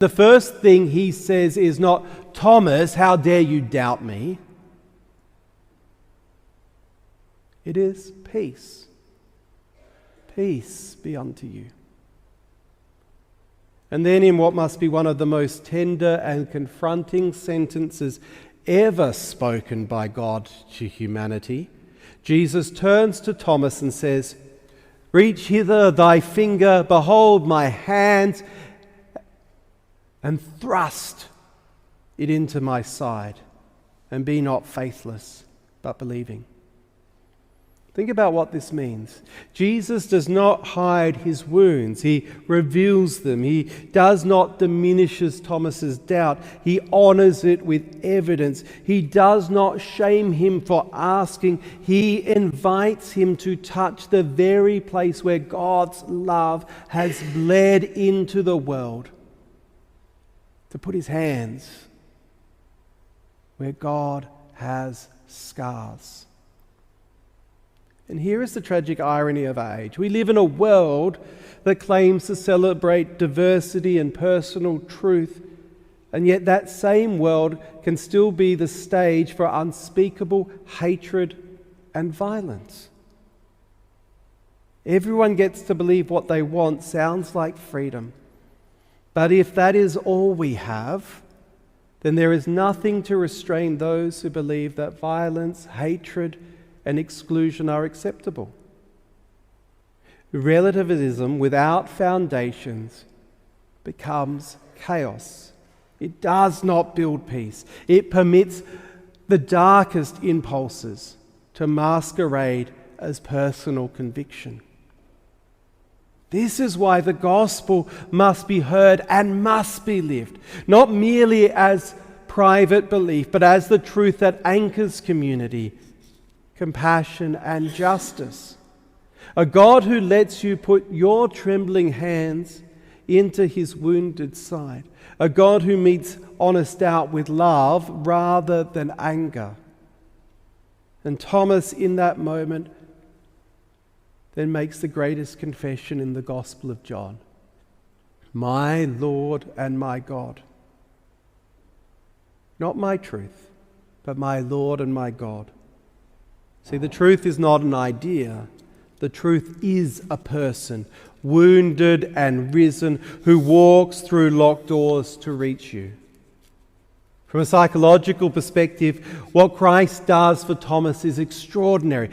The first thing he says is not, "Thomas, how dare you doubt me?" It is, "Peace. Peace be unto you." And then in what must be one of the most tender and confronting sentences ever spoken by God to humanity, Jesus turns to Thomas and says, "Reach hither thy finger, behold my hands, and thrust it into my side, and be not faithless, but believing." Think about what this means. Jesus does not hide his wounds. He reveals them. He does not diminish Thomas's doubt. He honors it with evidence. He does not shame him for asking. He invites him to touch the very place where God's love has bled into the world, to put his hands where God has scars. And here is the tragic irony of our age. We live in a world that claims to celebrate diversity and personal truth, and yet that same world can still be the stage for unspeakable hatred and violence. Everyone gets to believe what they want. Sounds like freedom. But if that is all we have, then there is nothing to restrain those who believe that violence, hatred, and exclusion are acceptable. Relativism without foundations becomes chaos. It does not build peace. It permits the darkest impulses to masquerade as personal conviction. This is why the gospel must be heard and must be lived, not merely as private belief, but as the truth that anchors community, compassion and justice. A God who lets you put your trembling hands into his wounded side. A God who meets honest doubt with love rather than anger. And Thomas, in that moment, then makes the greatest confession in the Gospel of John. "My Lord and my God." Not my truth, but my Lord and my God. See, the truth is not an idea. The truth is a person, wounded and risen, who walks through locked doors to reach you. From a psychological perspective, what Christ does for Thomas is extraordinary.